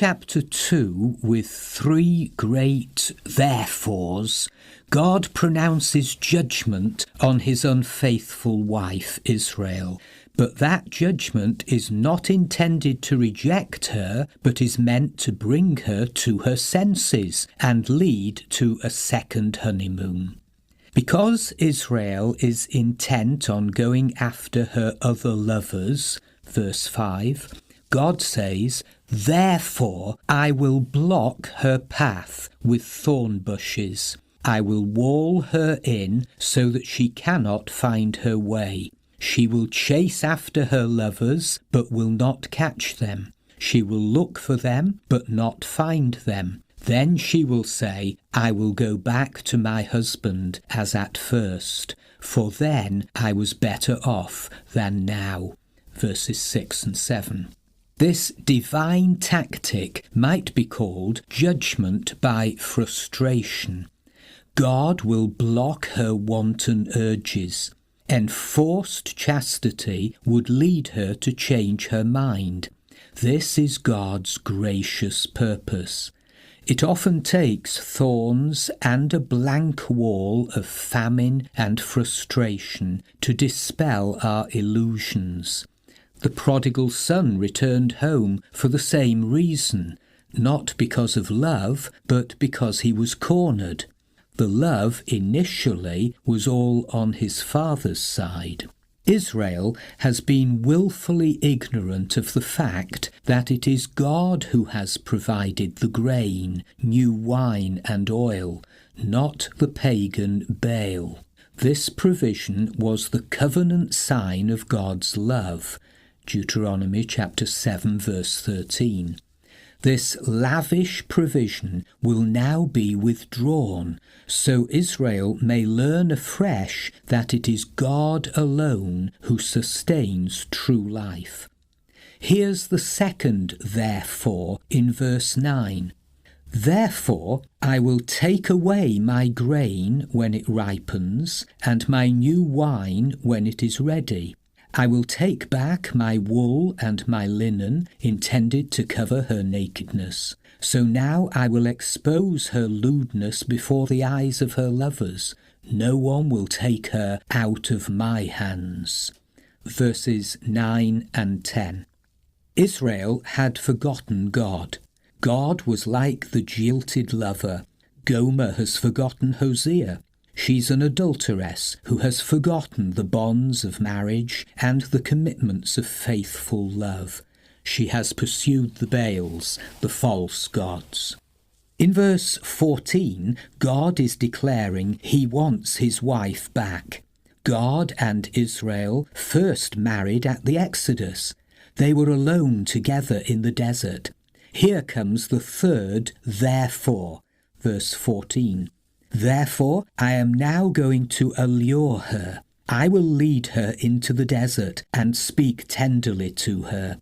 chapter 2, with three great therefores, God pronounces judgment on his unfaithful wife Israel. But that judgment is not intended to reject her, but is meant to bring her to her senses and lead to a second honeymoon. Because Israel is intent on going after her other lovers, verse 5, God says, "Therefore I will block her path with thorn bushes. I will wall her in so that she cannot find her way. She will chase after her lovers, but will not catch them. She will look for them, but not find them. Then she will say, I will go back to my husband as at first, for then I was better off than now." Verses 6 and 7. This divine tactic might be called judgment by frustration. God will block her wanton urges. Enforced chastity would lead her to change her mind. This is God's gracious purpose. It often takes thorns and a blank wall of famine and frustration to dispel our illusions. The prodigal son returned home for the same reason, not because of love, but because he was cornered. The love initially was all on his father's side. Israel has been willfully ignorant of the fact that it is God who has provided the grain, new wine and oil, not the pagan Baal. This provision was the covenant sign of God's love, Deuteronomy chapter 7 verse 13. This lavish provision will now be withdrawn, so Israel may learn afresh that it is God alone who sustains true life. Here's the second therefore in verse 9. Therefore I will take away my grain when it ripens, and my new wine when it is ready. I will take back my wool and my linen intended to cover her nakedness. So now I will expose her lewdness before the eyes of her lovers. No one will take her out of my hands. Verses 9 and 10. Israel had forgotten God. God was like the jilted lover. Gomer has forgotten Hosea. She's an adulteress who has forgotten the bonds of marriage and the commitments of faithful love. She has pursued the Baals, the false gods. In verse 14, God is declaring he wants his wife back. God and Israel first married at the Exodus. They were alone together in the desert. Here comes the third therefore, verse 14. Therefore, I am now going to allure her. I will lead her into the desert and speak tenderly to her.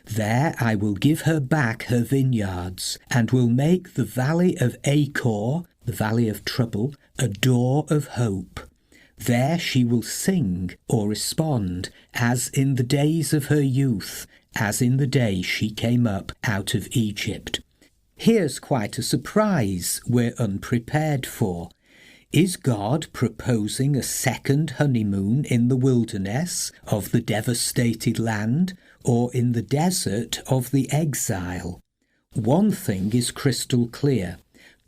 There I will give her back her vineyards, and will make the valley of Achor, the valley of trouble, a door of hope. There she will sing or respond, as in the days of her youth, as in the day she came up out of Egypt. Here's quite a surprise we're unprepared for. Is God proposing a second honeymoon in the wilderness of the devastated land, or in the desert of the exile? One thing is crystal clear.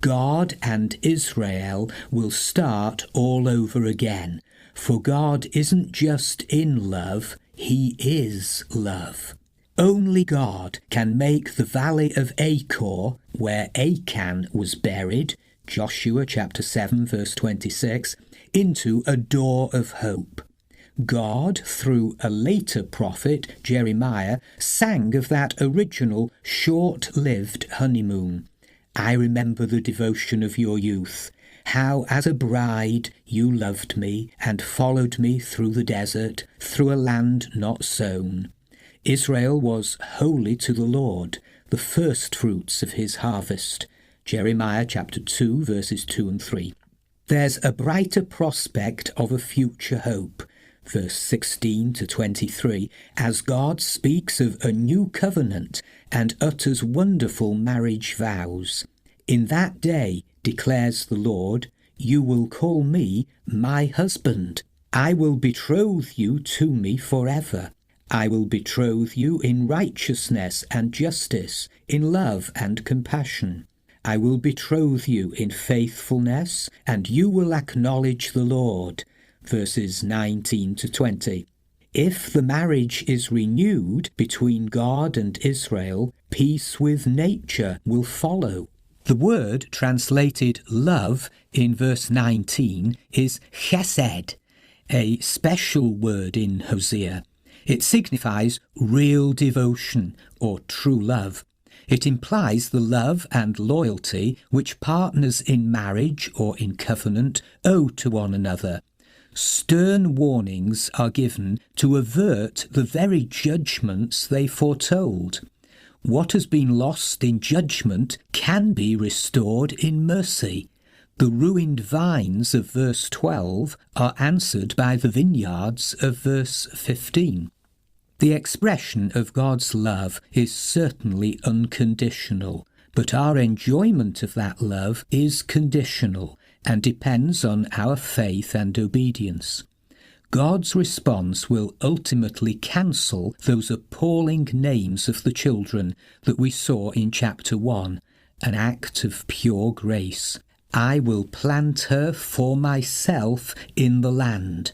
God and Israel will start all over again, for God isn't just in love, he is love. Only God can make the valley of Achor, where Achan was buried, Joshua chapter 7 verse 26, into a door of hope. God, through a later prophet, Jeremiah, sang of that original short-lived honeymoon. I remember the devotion of your youth, how as a bride you loved me and followed me through the desert, through a land not sown. Israel was holy to the Lord, the first fruits of his harvest. Jeremiah chapter 2 verses 2 and 3. There's a brighter prospect of a future hope. verse 16 to 23, as God speaks of a new covenant and utters wonderful marriage vows. In that day, declares the Lord, you will call me my husband. I will betroth you to me forever. I will betroth you in righteousness and justice, in love and compassion. I will betroth you in faithfulness, and you will acknowledge the Lord. Verses 19 to 20. If the marriage is renewed between God and Israel, peace with nature will follow. The word translated love in verse 19 is chesed, a special word in Hosea. It signifies real devotion or true love. It implies the love and loyalty which partners in marriage or in covenant owe to one another. Stern warnings are given to avert the very judgments they foretold. What has been lost in judgment can be restored in mercy. The ruined vines of verse 12 are answered by the vineyards of verse 15. The expression of God's love is certainly unconditional, but our enjoyment of that love is conditional and depends on our faith and obedience. God's response will ultimately cancel those appalling names of the children that we saw in chapter 1, an act of pure grace. I will plant her for myself in the land.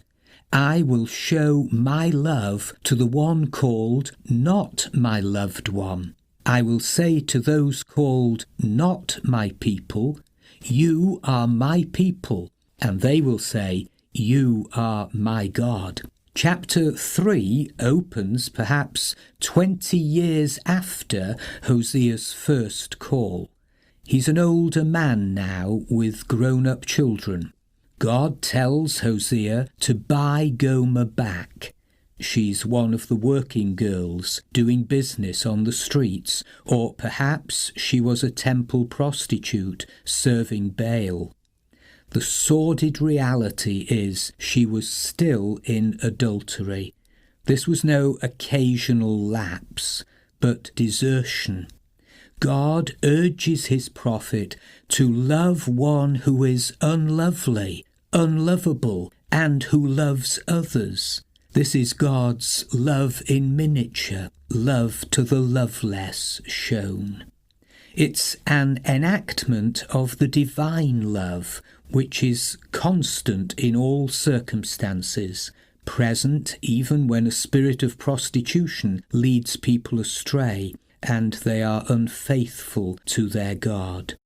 I will show my love to the one called not my loved one. I will say to those called not my people, you are my people, and they will say, you are my God. Chapter 3 opens perhaps 20 years after Hosea's first call. He's an older man now with grown-up children. God tells Hosea to buy Gomer back. She's one of the working girls doing business on the streets, or perhaps she was a temple prostitute serving Baal. The sordid reality is she was still in adultery. This was no occasional lapse, but desertion. God urges his prophet to love one who is unlovely, unlovable, and who loves others. This is God's love in miniature, love to the loveless shown. It's an enactment of the divine love, which is constant in all circumstances, present even when a spirit of prostitution leads people astray, and they are unfaithful to their God.